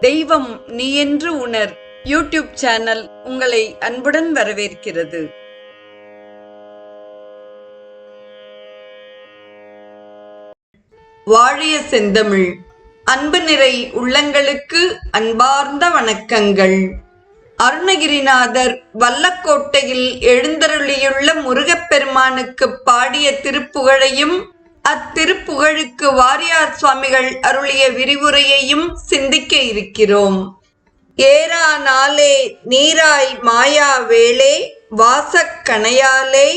தெய்வம் நீ என்று உணர் யூடியூப் சேனல் உங்களை அன்புடன் வரவேற்கிறது. வாழிய செந்தமிழ் அன்பு நிறை உள்ளங்களுக்கு அன்பார்ந்த வணக்கங்கள். அருணகிரிநாதர் வல்லக்கோட்டையில் எழுந்தருளியுள்ள முருகப்பெருமானுக்கு பாடிய திருப்புகழையும் அத்திருப்புகழுக்கு வாரியார் சுவாமிகள் அருளிய விரிவுரையையும் சிந்திக்க இருக்கிறோம். ஏரா நாளே நீராய் மாயா வேளே வாசக் கணையாலே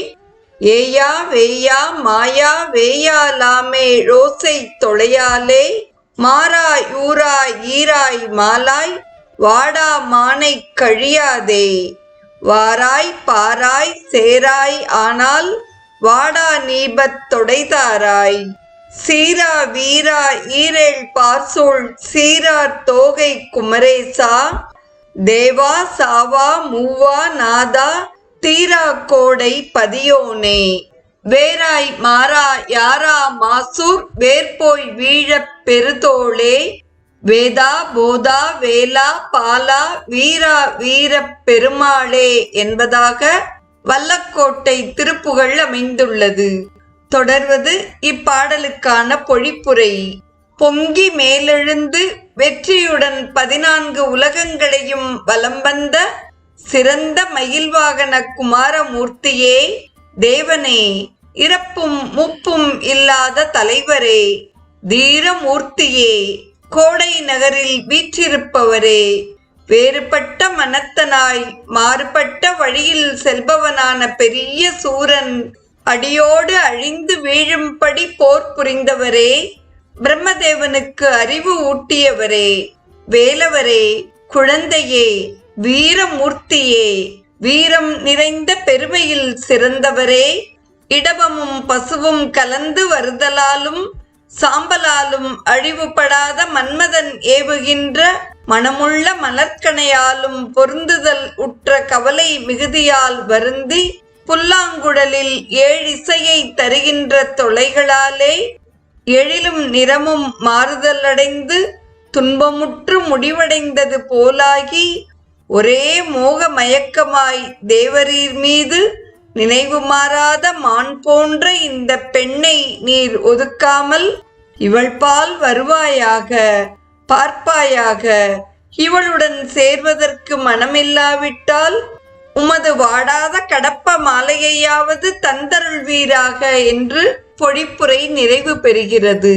ஏயா வேயா மாயா வேயாலாமே ரோசை தொலையாலே மாறா யூராய் ஈராய் மாலாய் வாடா மானை கழியாதே வாராய் பாராய் சேராய் ஆனால் வாடா நீபத் தொடைதாராய் சீரா வீரா ஈரேல் பார்சோள் சீரார் தோகை குமரேசா தேவா சாவா மூவா நாதா தீரா கோடை பதியோனே வேராய் மாறா யாரா மாசூர் வேர்போய் வீழப் பெருதோளே வேதா போதா வேலா பாலா வீரா வீரப் பெருமாளே என்பதாக வல்லக்கோட்டை திருப்புகழ் அமைந்துள்ளது. தொடர்வது இப்பாடலுக்கான பொழிப்புரை. பொங்கி மேலெழுந்து வெற்றியுடன் 14 உலகங்களையும் வலம் வந்த சிறந்த மயில்வாகன குமாரமூர்த்தியே, தேவனே, இறப்பும் முப்பும் இல்லாத தலைவரே, தீரமூர்த்தியே, கோடை நகரில் வீற்றிருப்பவரே, வேறுபட்ட மனத்தனாய் மாறுபட்ட வழியில் செல்பவனான பெரிய சூரன் அடியோடு அழிந்து வீழும்படி போர் புரிந்தவரே, பிரம்மதேவனுக்கு அறிவு ஊட்டியவரே, வேலவரே, குழந்தையே, வீரமூர்த்தியே, வீரம் நிறைந்த பெருமையில் சிறந்தவரே, இடபமும் பசுவும் கலந்து வருதலாலும் சாம்பலாலும் அழிவுபடாத மன்மதன் ஏவுகின்ற மனமுள்ள மலர்கணையாலும் பொருந்துதல் உற்ற கவலை மிகுதியால் வருந்தி புல்லாங்குழலில் 7 இசையை தருகின்ற தொலைகளாலே எழிலும் நிறமும் மாறுதலடைந்து துன்பமுற்று முடிவடைந்தது போலாகி ஒரே மோக மயக்கமாய் தேவரீர் மீது நினைவு மாறாத மான் போன்ற இந்த பெண்ணை நீர் ஒதுக்காமல் இவள்பால் வருவாயாக, பார்ப்பாயாக. இவளுடன் சேர்வதற்கு மனமில்லாவிட்டால் உமது வாடாத கடப்ப மாலையையாவது தந்தருள்வீராக என்று பொழிப்புரை நிறைவு பெறுகிறது.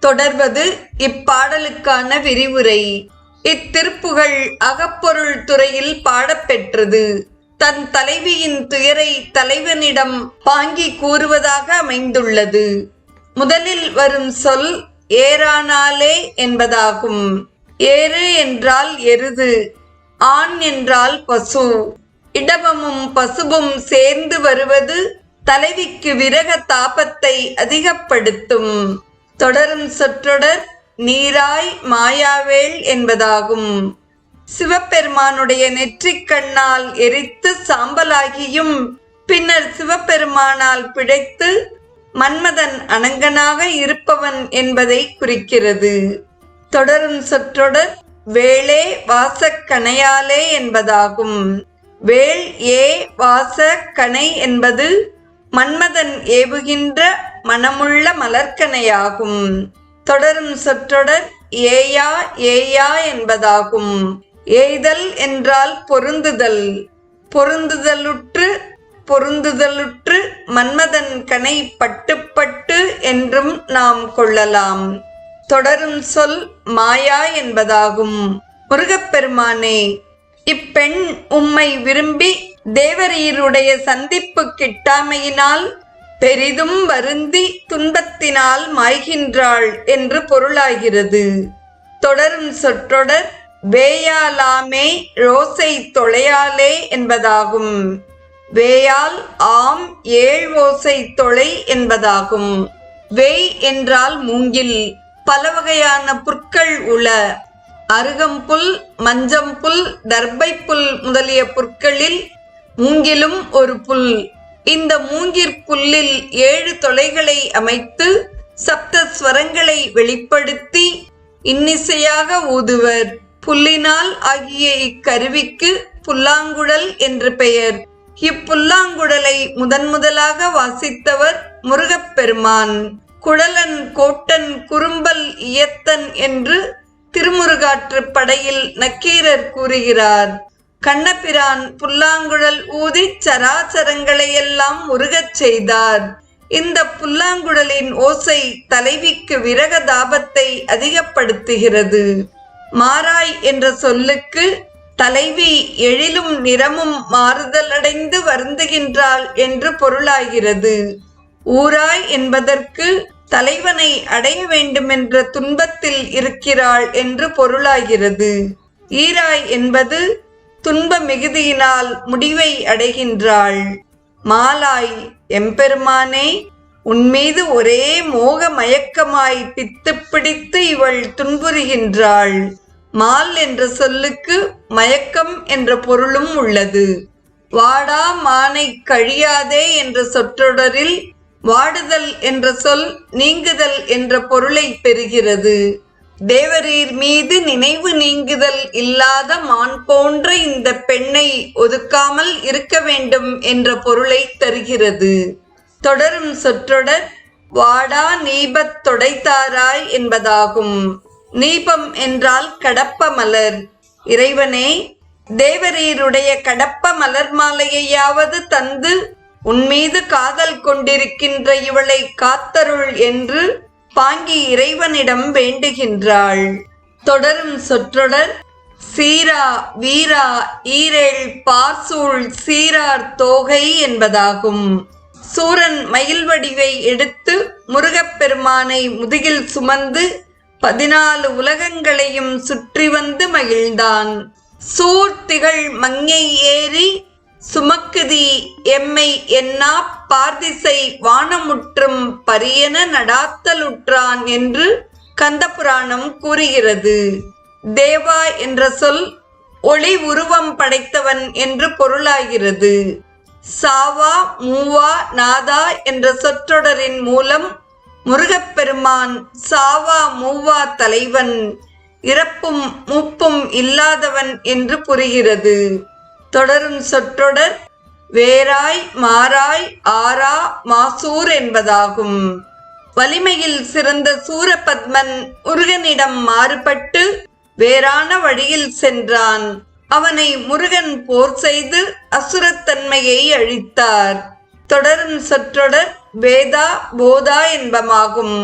தொடர்வது இப்பாடலுக்கான விரிவுரை. இத்திருப்புகழ் அகப்பொருள் துறையில் பாடப்பெற்றது. தன் தலைவியின் துயரை தலைவனிடம் பாங்கி கூறுவதாக அமைந்துள்ளது. முதலில் வரும் சொல் ஏரானாலே என்பதாகும். ஏறு என்றால் எருது, ஆண் என்றால் பசு. இடபமும் பசுவும் சேர்ந்து வருவது தலைவிக்கு விரக தாபத்தை அதிகப்படுத்தும். தொடரும் சொற்றொடர் நீராய் மாயாவேள் என்பதாகும். சிவபெருமானுடைய நெற்றிக் கண்ணால் எரித்து சாம்பலாகியும் பின்னர் சிவபெருமானால் பிழைத்து மன்மதன் அனங்கனாக இருப்பவன் என்பதை குறிக்கிறது. தொடரும் சொற்றொடர் வேளே வாசக் கணையாலே என்பதாகும். வேள் ஏ வாச கணை என்பது மன்மதன் ஏவுகின்ற மனமுள்ள மலர்கணையாகும். தொடரும் சொற்றொடர் ஏயா ஏயா என்பதாகும். ஏய்தல் என்றால் பொருந்துதல். பொருந்துதலுற்று மன்மதன் கணை பட்டுப்பட்டு என்றும் நாம் கொள்ளலாம். தொடரும் சொல் மாயா என்பதாகும். முருகப்பெருமானே, இப்பெண் உம்மை விரும்பி தேவரீருடைய சந்திப்பு கிட்டாமையினால் பெரிதும் வருந்தி துன்பத்தினால் மாய்கின்றாள் என்று பொருளாகிறது. தொடரும் சொற்றொடர் வேயாலாமே ரோசை தொலையாலே என்பதாகும். வேயால் ஆம் 7 ஓசை தொலை என்பதாகும். வேய் என்றால் மூங்கில். பல வகையான புற்கள் உள. அருகம்புல், மஞ்சம்புல், தர்பைப்புல் முதலிய புற்களில் மூங்கிலும் ஒரு புல். இந்த மூங்கிற்புல்லில் 7 தொலைகளை அமைத்து சப்த ஸ்வரங்களை வெளிப்படுத்தி இன்னிசையாக ஊதுவர். புல்லினால் ஆகிய இக்கருவிக்கு புல்லாங்குழல் என்று பெயர். இப்புல்லாங்குழலை முதலாக வாசித்தவர் முருகப்பெருமான். குழலன், கோட்டன், குறும்பல், இயத்தன் என்று திருமுருகாற்றுப் படையில் நக்கீரர் கூறுகிறார். கண்ணபிரான் புல்லாங்குழல் ஊதிச் சராசரங்களையெல்லாம் முருகச் செய்தார். இந்த புல்லாங்குழலின் ஓசை தலைவிக்கு விரக தாபத்தை அதிகப்படுத்துகிறது. மாறாய் என்ற சொல்லுக்கு தலைவி எழிலும் நிறமும் மாறுதலடைந்து வருந்துகின்றாள் என்று பொருளாகிறது. ஊராய் என்பதற்கு தலைவனை அடைய வேண்டுமென்ற துன்பத்தில் இருக்கிறாள் என்று பொருளாகிறது. ஈராய் என்பது துன்ப மிகுதியினால் முடிவை அடைகின்றாள். மாலாய், எம்பெருமானே, உன்மீது ஒரே மோக மயக்கமாய் பித்து பிடித்து இவள் துன்புறுகின்றாள். மால் என்ற சொல்லுக்கு மயக்கம் என்ற பொருளும் உள்ளது. வாடா மானை கழியாதே என்ற சொற்றொடரில் வாடுதல் என்ற சொல் நீங்குதல் என்ற பொருளை பெறுகிறது. தேவரீர் மீது நினைவு நீங்குதல் இல்லாத மான் போன்ற இந்த பெண்ணை ஒதுக்காமல் இருக்க வேண்டும் என்ற பொருளை தருகிறது. தொடரும் சொற்றொடர் வாடா நீபத் தொடைத்தாராய் என்பதாகும். நீபம் என்றால் கடப்ப மலர். இறைவனே, தேவரீருடைய கடப்ப மலர் மாலையையாவது தந்து உன்மீது காதல் கொண்டிருக்கின்ற இவளை காத்தருள் என்று பாங்கி இறைவனிடம் வேண்டுகின்றாள். தொடரும் சொற்றொடர் சீரா, வீரா, ஈரேழ், பாசூழ், சீரார் தோகை என்பதாகும். சூரன் மயில் வடிவை எடுத்து முருகப்பெருமானை முதுகில் சுமந்து 14 உலகங்களையும் சுற்றி வந்து மகிழ்ந்தான். சூர்த்திகள் மங்கை ஏறி சுமக்குதி எம்மை என்னா பார்திசை வானமுற்றும் பரியன நடாத்தலுற்றான் என்று கந்தபுராணம் கூறுகிறது. தேவா என்ற சொல் ஒளி உருவம் படைத்தவன் என்று பொருளாகிறது. சாவா, மூவா, நாதா என்ற சொற்றொடரின் மூலம் முருகப்பெருமான் சாவா மூவா தலைவன், இறப்பும் மூப்பும் இல்லாதவன் என்று புரிகிறது. தொடரும் சொற்றொடர் வேராய், மாறாய், ஆரா, மாசூர் என்பதாகும். வலிமையில் சிறந்த சூரபத்மன் முருகனிடம் மாறுபட்டு வேறான வழியில் சென்றான். அவனை முருகன் போர் செய்து அசுரத்தன்மையை அழித்தார். தொடரும் சொற்றொடர் வேதா, போதா என்பமாகும்.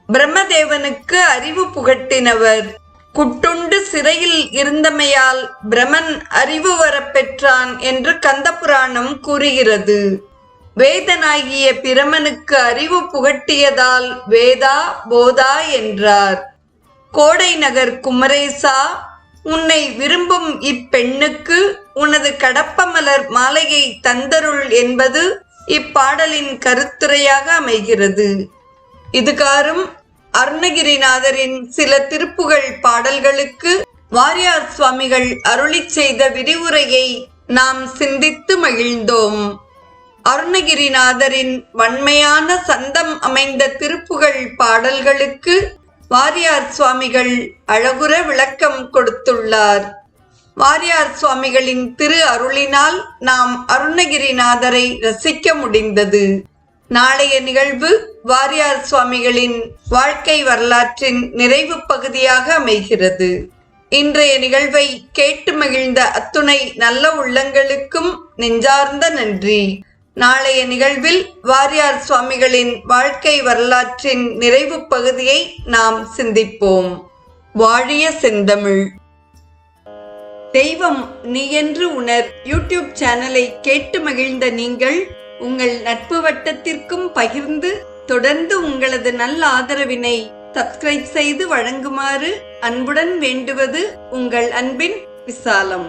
பிரம்மதேவனுக்கு அறிவு புகட்டினவர். குட்டுண்டு சிறையில் இருந்தமையால் பிரமன் அறிவு வரப்பெற்றான் என்று கந்தபுராணம் கூறுகிறது. வேதனாகிய பிரமனுக்கு அறிவு புகட்டியதால் வேதா, போதா என்றார். கோடை நகர் குமரேசா, உன்னை விரும்பும் இப்பெண்ணுக்கு உனது கடப்பமலர் மாலையை தந்தருள் என்பது இப்பாடலின் கருத்துரையாக அமைகிறது. இதுகாரும் அருணகிரிநாதரின் சில திருப்புகழ் பாடல்களுக்கு வாரியார் சுவாமிகள் அருளிச் செய்த விரிவுரையை நாம் சிந்தித்து மகிழ்ந்தோம். அருணகிரிநாதரின் வன்மையான சந்தம் அமைந்த திருப்புகழ் பாடல்களுக்கு வாரியார் சுவாமிகள் அழகுற விளக்கம் கொடுத்துள்ளார். வாரியார் சுவாமிகளின் திரு அருளினால் நாம் அருணகிரிநாதரை ரசிக்க முடிந்தது. நாளைய நிகழ்வு வாரியார் சுவாமிகளின் வாழ்க்கை வரலாற்றின் நிறைவு பகுதியாக அமைகிறது. இன்றைய நிகழ்வை கேட்டு மகிழ்ந்த அத்துணை நல்ல உள்ளங்களுக்கும் நெஞ்சார்ந்த நன்றி. நாளைய நிகழ்வில் வாரியார் சுவாமிகளின் வாழ்க்கை வரலாற்றின் நிறைவு பகுதியை நாம் சிந்திப்போம். வாழிய செந்தமிழ். தெய்வம் நீ என்று உணர் யூடியூப் சேனலை கேட்டு மகிழ்ந்த நீங்கள் உங்கள் நட்பு வட்டத்திற்கும் பகிர்ந்து தொடர்ந்து உங்களது நல்ல ஆதரவினை சப்ஸ்கிரைப் செய்து வழங்குமாறு அன்புடன் வேண்டுவது உங்கள் அன்பின் விசாலம்.